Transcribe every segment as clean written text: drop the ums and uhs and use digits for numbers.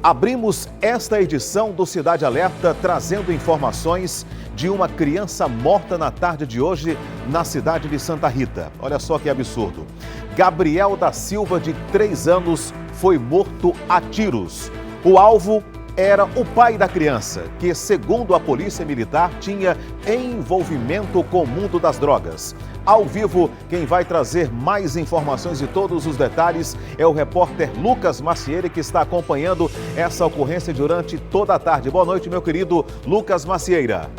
Abrimos esta edição do Cidade Alerta trazendo informações de uma criança morta na tarde de hoje na cidade de Santa Rita. Olha só que absurdo. Gabriel da Silva, de 3 anos, foi morto a tiros. O alvo era o pai da criança, que, segundo a Polícia Militar, tinha envolvimento com o mundo das drogas. Ao vivo, quem vai trazer mais informações e todos os detalhes é o repórter Lucas Macieira, que está acompanhando essa ocorrência durante toda a tarde. Boa noite, meu querido Lucas Macieira.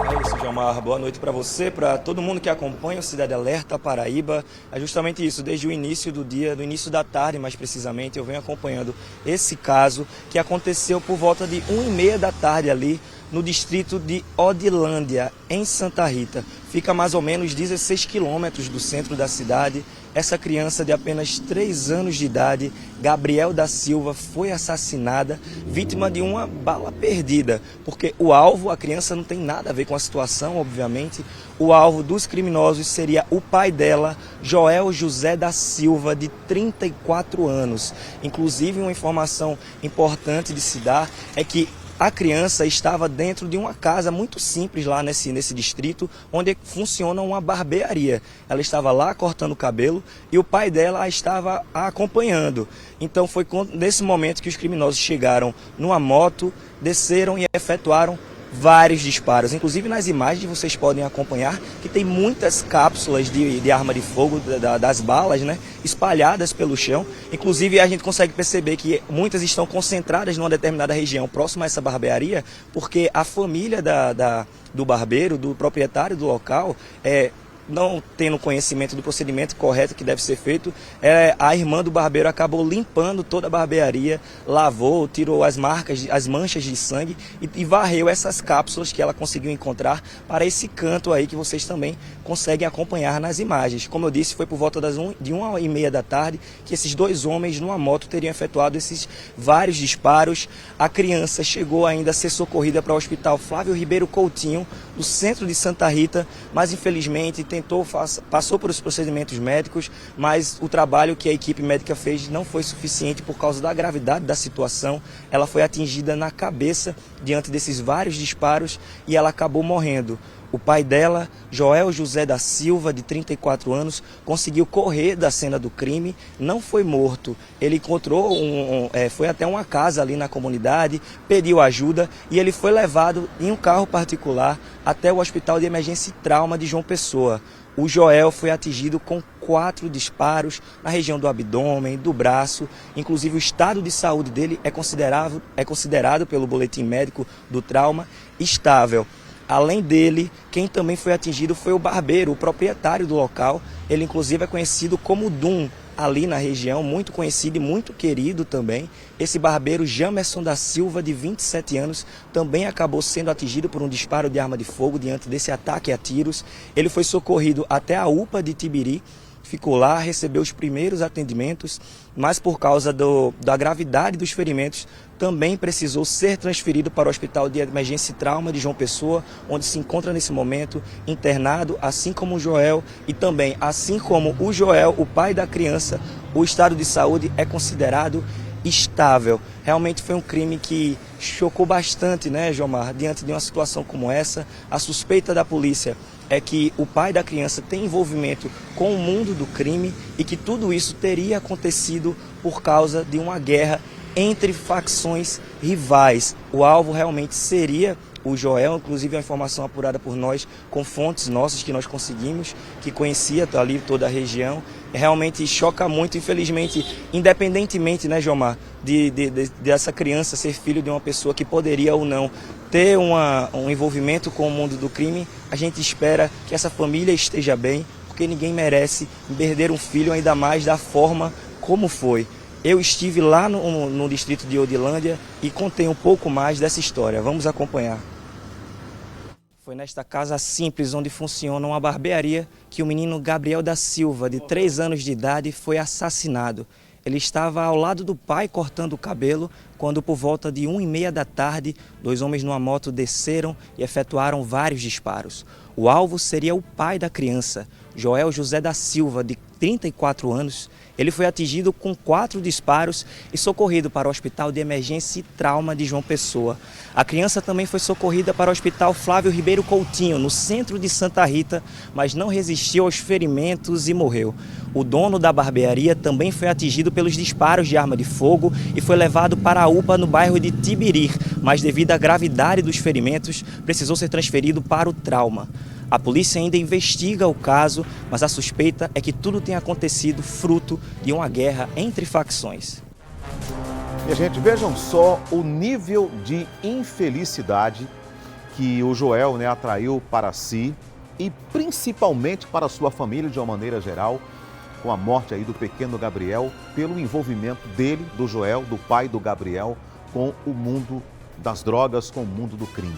É isso, Gilmar. Boa noite para você, para todo mundo que acompanha o Cidade Alerta Paraíba. É justamente isso, desde o início do dia, do início da tarde mais precisamente, eu venho acompanhando esse caso que aconteceu por volta de 1h30 da tarde ali, no distrito de Odilândia, em Santa Rita. Fica a mais ou menos 16 quilômetros do centro da cidade. Essa criança de apenas 3 anos de idade, Gabriel da Silva, foi assassinada, vítima de uma bala perdida. Porque o alvo, a criança não tem nada a ver com a situação, obviamente. O alvo dos criminosos seria o pai dela, Joel José da Silva, de 34 anos. Inclusive, uma informação importante de se dar é que a criança estava dentro de uma casa muito simples lá nesse distrito, onde funciona uma barbearia. Ela estava lá cortando o cabelo e o pai dela a estava acompanhando. Então foi nesse momento que os criminosos chegaram numa moto, desceram e efetuaram vários disparos. Inclusive nas imagens vocês podem acompanhar que tem muitas cápsulas de arma de fogo, das balas, né, espalhadas pelo chão. Inclusive a gente consegue perceber que muitas estão concentradas numa determinada região próxima a essa barbearia, porque a família do barbeiro, do proprietário do local, não tendo conhecimento do procedimento correto que deve ser feito, a irmã do barbeiro acabou limpando toda a barbearia, lavou, tirou as marcas, as manchas de sangue e varreu essas cápsulas que ela conseguiu encontrar para esse canto aí que vocês também conseguem acompanhar nas imagens. Como eu disse, foi por volta de 1h30 da tarde que esses 2 homens numa moto teriam efetuado esses vários disparos. A criança chegou ainda a ser socorrida para o Hospital Flávio Ribeiro Coutinho, do centro de Santa Rita, mas infelizmente passou por os procedimentos médicos, mas o trabalho que a equipe médica fez não foi suficiente por causa da gravidade da situação. Ela foi atingida na cabeça diante desses vários disparos e ela acabou morrendo. O pai dela, Joel José da Silva, de 34 anos, conseguiu correr da cena do crime, não foi morto. Ele encontrou, foi até uma casa ali na comunidade, pediu ajuda e ele foi levado em um carro particular até o Hospital de Emergência e Trauma de João Pessoa. O Joel foi atingido com 4 disparos na região do abdômen, do braço. Inclusive o estado de saúde dele é considerado pelo boletim médico do trauma estável. Além dele, quem também foi atingido foi o barbeiro, o proprietário do local. Ele inclusive é conhecido como Dum, ali na região, muito conhecido e muito querido também. Esse barbeiro, Jamerson da Silva, de 27 anos, também acabou sendo atingido por um disparo de arma de fogo diante desse ataque a tiros. Ele foi socorrido até a UPA de Tibiri, ficou lá, recebeu os primeiros atendimentos, mas por causa da gravidade dos ferimentos, também precisou ser transferido para o Hospital de Emergência e Trauma de João Pessoa, onde se encontra nesse momento internado, assim como o Joel, e também, assim como o Joel, o pai da criança, o estado de saúde é considerado estável. Realmente foi um crime que chocou bastante, né, Jomar? Diante de uma situação como essa, a suspeita da polícia é que o pai da criança tem envolvimento com o mundo do crime e que tudo isso teria acontecido por causa de uma guerra entre facções rivais. O alvo realmente seria o Joel, inclusive é uma informação apurada por nós, com fontes nossas que nós conseguimos, que conhecia ali toda a região. Realmente choca muito, infelizmente, independentemente, né, Jomar, dessa criança ser filho de uma pessoa que poderia ou não ter um envolvimento com o mundo do crime, a gente espera que essa família esteja bem, porque ninguém merece perder um filho, ainda mais da forma como foi. Eu estive lá no distrito de Odilândia e contei um pouco mais dessa história. Vamos acompanhar. Foi nesta casa simples, onde funciona uma barbearia, que o menino Gabriel da Silva, de 3 anos de idade, foi assassinado. Ele estava ao lado do pai cortando o cabelo, quando por volta de 1h30 da tarde, 2 homens numa moto desceram e efetuaram vários disparos. O alvo seria o pai da criança, Joel José da Silva, de 34 anos. Ele foi atingido com 4 disparos e socorrido para o Hospital de Emergência e Trauma de João Pessoa. A criança também foi socorrida para o Hospital Flávio Ribeiro Coutinho, no centro de Santa Rita, mas não resistiu aos ferimentos e morreu. O dono da barbearia também foi atingido pelos disparos de arma de fogo e foi levado para a UPA no bairro de Tibirir, mas devido à gravidade dos ferimentos, precisou ser transferido para o trauma. A polícia ainda investiga o caso, mas a suspeita é que tudo tenha acontecido fruto de uma guerra entre facções. E, gente, vejam só o nível de infelicidade que o Joel, atraiu para si e principalmente para a sua família de uma maneira geral, com a morte aí do pequeno Gabriel, pelo envolvimento dele, do Joel, do pai do Gabriel, com o mundo das drogas, com o mundo do crime.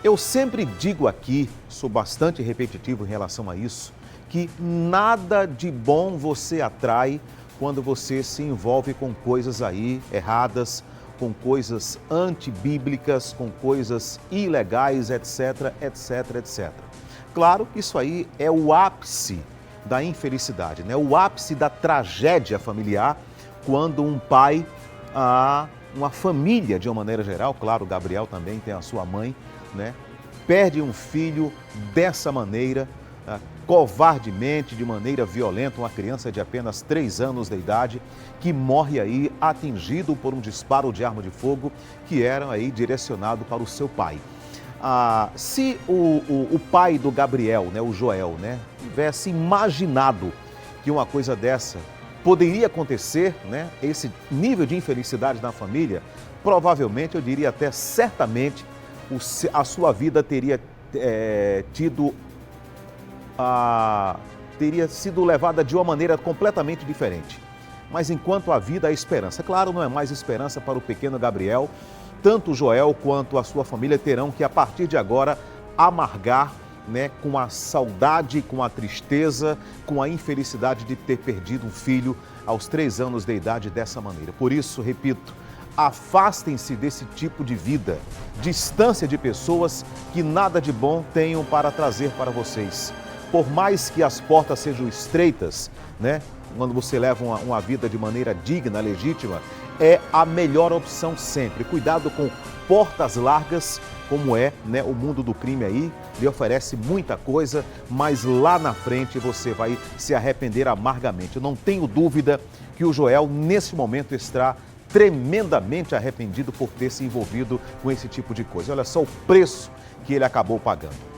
Eu sempre digo aqui, sou bastante repetitivo em relação a isso, que nada de bom você atrai quando você se envolve com coisas aí erradas, com coisas antibíblicas, com coisas ilegais, etc, etc, etc. Claro que isso aí é o ápice da infelicidade, o ápice da tragédia familiar, quando um pai, uma família de uma maneira geral, claro, o Gabriel também tem a sua mãe, perde um filho dessa maneira, covardemente, de maneira violenta, uma criança de apenas 3 anos de idade, que morre aí atingido por um disparo de arma de fogo que era aí direcionado para o seu pai. Se o pai do Gabriel, o Joel, tivesse imaginado que uma coisa dessa poderia acontecer, esse nível de infelicidade na família, provavelmente, eu diria até certamente, a sua vida teria teria sido levada de uma maneira completamente diferente. Mas enquanto há vida, há esperança. Claro, não é mais esperança para o pequeno Gabriel. Tanto o Joel quanto a sua família terão que, a partir de agora, amargar com a saudade, com a tristeza, com a infelicidade de ter perdido um filho aos 3 anos de idade dessa maneira. Por isso, repito, afastem-se desse tipo de vida, distância de pessoas que nada de bom tenham para trazer para vocês. Por mais que as portas sejam estreitas, quando você leva uma vida de maneira digna, legítima, é a melhor opção sempre. Cuidado com portas largas, como é o mundo do crime aí, lhe oferece muita coisa, mas lá na frente você vai se arrepender amargamente. Eu não tenho dúvida que o Joel, nesse momento, está tremendamente arrependido por ter se envolvido com esse tipo de coisa. Olha só o preço que ele acabou pagando.